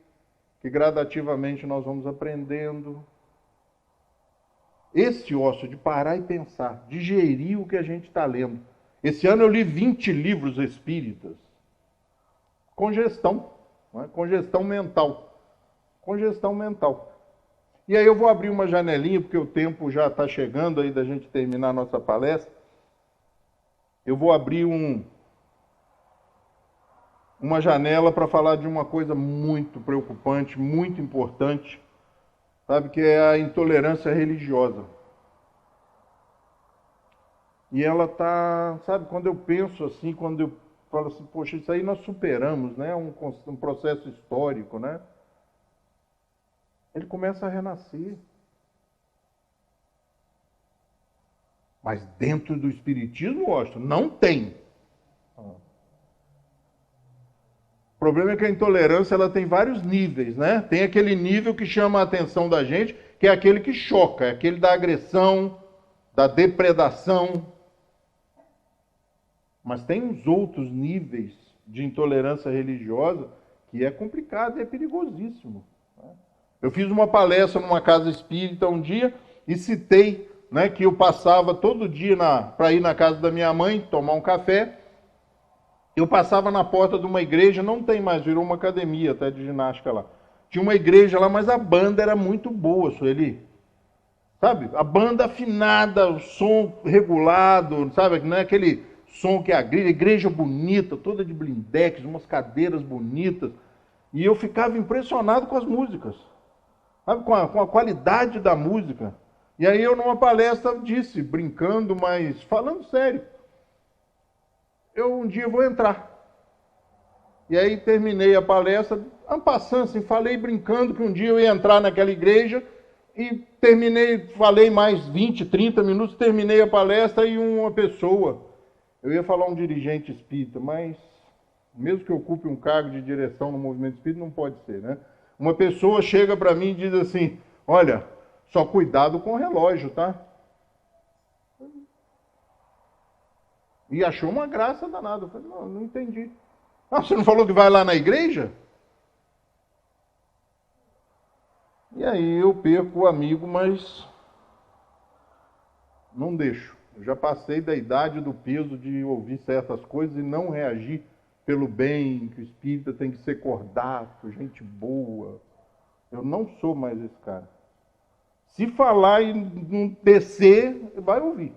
que gradativamente nós vamos aprendendo. Esse ócio de parar e pensar, digerir o que a gente está lendo. Esse ano eu li 20 livros espíritas. Congestão, né? Congestão mental. Congestão mental. E aí eu vou abrir uma janelinha, porque o tempo já está chegando aí da gente terminar a nossa palestra. Eu vou abrir uma janela para falar de uma coisa muito preocupante, muito importante, sabe, que é a intolerância religiosa. E ela está, sabe, quando eu penso assim, quando eu falo assim, poxa, isso aí nós superamos, né, um processo histórico, né? Ele começa a renascer. Mas dentro do espiritismo, Washington, não tem. O problema é que a intolerância ela tem vários níveis, né? Tem aquele nível que chama a atenção da gente, que é aquele que choca, é aquele da agressão, da depredação. Mas tem uns outros níveis de intolerância religiosa que é complicado e é perigosíssimo. Eu fiz uma palestra numa casa espírita um dia e citei, né, que eu passava todo dia para ir na casa da minha mãe, tomar um café. Eu passava na porta de uma igreja, não tem mais, virou uma academia até de ginástica lá. Tinha uma igreja lá, mas a banda era muito boa, Sueli. Sabe? A banda afinada, o som regulado, sabe? Não é aquele som que é a igreja bonita, toda de blindex, umas cadeiras bonitas. E eu ficava impressionado com as músicas, sabe? Com a qualidade da música. E aí eu numa palestra disse, brincando, mas falando sério, eu um dia vou entrar. E aí terminei a palestra, en passant, assim, falei brincando que um dia eu ia entrar naquela igreja e terminei, falei mais 20, 30 minutos, terminei a palestra e uma pessoa, eu ia falar um dirigente espírita, mas mesmo que ocupe um cargo de direção no movimento espírita, não pode ser, né? Uma pessoa chega para mim e diz assim, olha, só cuidado com o relógio, tá? E achou uma graça danada. Eu falei, não entendi. Ah, você não falou que vai lá na igreja? E aí eu perco o amigo, mas não deixo. Eu já passei da idade do peso de ouvir certas coisas e não reagir pelo bem, que o espírita tem que ser cordato, gente boa. Eu não sou mais esse cara. Se falar e não descer, vai ouvir.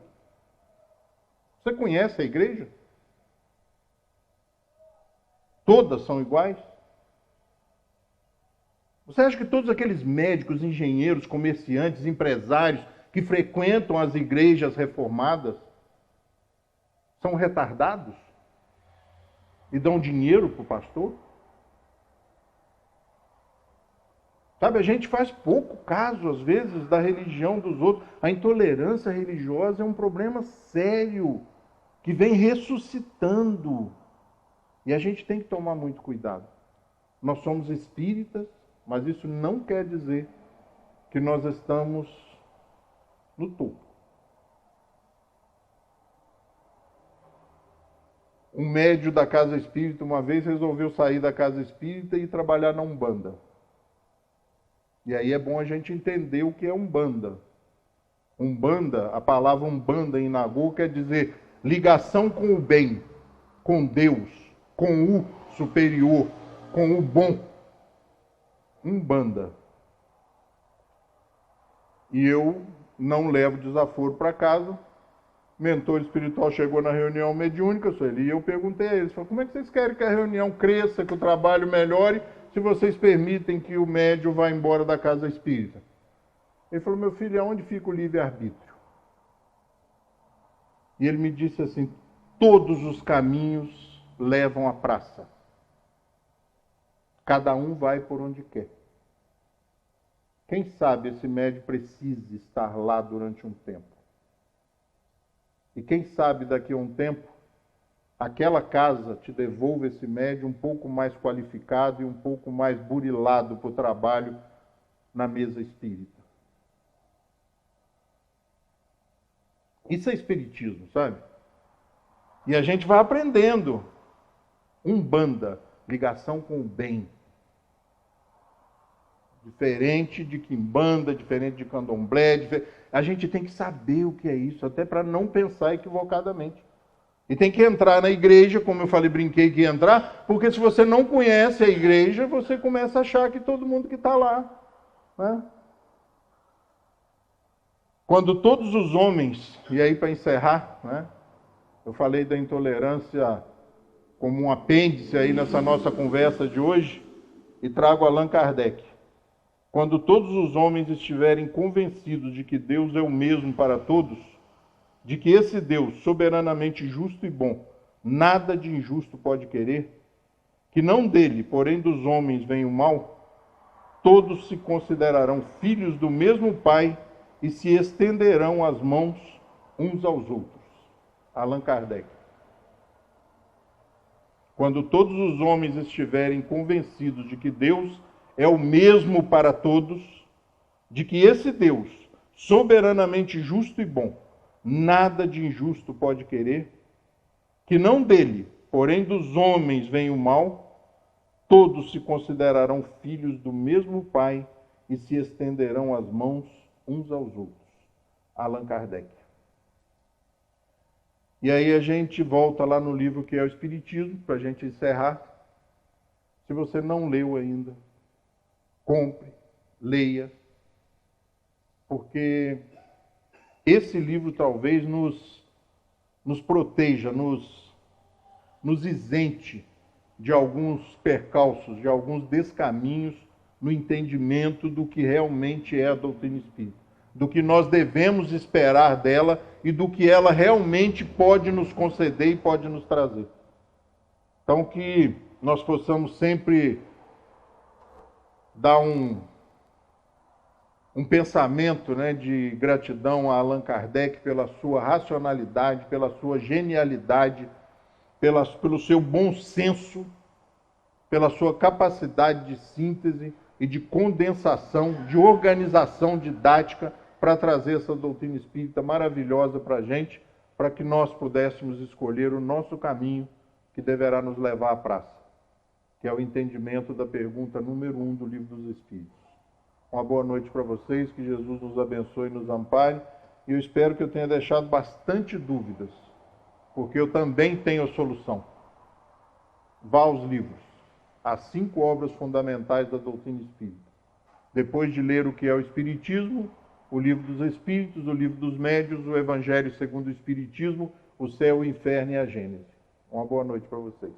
Você conhece a igreja? Todas são iguais? Você acha que todos aqueles médicos, engenheiros, comerciantes, empresários que frequentam as igrejas reformadas são retardados? E dão dinheiro para o pastor? Sabe, a gente faz pouco caso, às vezes, da religião dos outros. A intolerância religiosa é um problema sério, que vem ressuscitando. E a gente tem que tomar muito cuidado. Nós somos espíritas, mas isso não quer dizer que nós estamos no topo. Um médium da casa espírita uma vez resolveu sair da casa espírita e trabalhar na Umbanda. E aí é bom a gente entender o que é Umbanda. Umbanda, a palavra Umbanda em Nagô quer dizer ligação com o bem, com Deus, com o superior, com o bom. Umbanda. E eu não levo desaforo para casa. O mentor espiritual chegou na reunião mediúnica, e eu perguntei a eles, como é que vocês querem que a reunião cresça, que o trabalho melhore, se vocês permitem que o médium vá embora da casa espírita? Ele falou, meu filho, aonde fica o livre-arbítrio? E ele me disse assim, todos os caminhos levam à praça. Cada um vai por onde quer. Quem sabe esse médium precisa estar lá durante um tempo. E quem sabe daqui a um tempo, aquela casa te devolve esse médium um pouco mais qualificado e um pouco mais burilado para o trabalho na mesa espírita. Isso é espiritismo, sabe? E a gente vai aprendendo. Umbanda, ligação com o bem. Diferente de quimbanda, diferente de candomblé. A gente tem que saber o que é isso, até para não pensar equivocadamente. E tem que entrar na igreja, como eu falei, brinquei que ia entrar, porque se você não conhece a igreja, você começa a achar que todo mundo que está lá. Né? Quando todos os homens, e aí para encerrar, né, eu falei da intolerância como um apêndice aí nessa nossa conversa de hoje, e trago Allan Kardec. Quando todos os homens estiverem convencidos de que Deus é o mesmo para todos, de que esse Deus, soberanamente justo e bom, nada de injusto pode querer, que não dele, porém dos homens, vem o mal, todos se considerarão filhos do mesmo Pai e se estenderão as mãos uns aos outros. Allan Kardec. Quando todos os homens estiverem convencidos de que Deus é o mesmo para todos, de que esse Deus, soberanamente justo e bom, nada de injusto pode querer, que não dele, porém dos homens vem o mal, todos se considerarão filhos do mesmo Pai e se estenderão as mãos uns aos outros. Allan Kardec. E aí a gente volta lá no livro que é o Espiritismo, para a gente encerrar. Se você não leu ainda, compre, leia, porque esse livro talvez nos proteja, nos isente de alguns percalços, de alguns descaminhos no entendimento do que realmente é a doutrina espírita, do que nós devemos esperar dela e do que ela realmente pode nos conceder e pode nos trazer. Então que nós possamos sempre dar um pensamento, né, de gratidão a Allan Kardec pela sua racionalidade, pela sua genialidade, pelo seu bom senso, pela sua capacidade de síntese e de condensação, de organização didática para trazer essa doutrina espírita maravilhosa para a gente, para que nós pudéssemos escolher o nosso caminho que deverá nos levar à praça, que é o entendimento da pergunta número 1 do Livro dos Espíritos. Uma boa noite para vocês, que Jesus nos abençoe e nos ampare, e eu espero que eu tenha deixado bastante dúvidas, porque eu também tenho a solução. Vá aos livros, as 5 obras fundamentais da doutrina espírita. Depois de ler o que é o Espiritismo, o Livro dos Espíritos, o Livro dos Médiuns, o Evangelho segundo o Espiritismo, o Céu, o Inferno e a Gênese. Uma boa noite para vocês.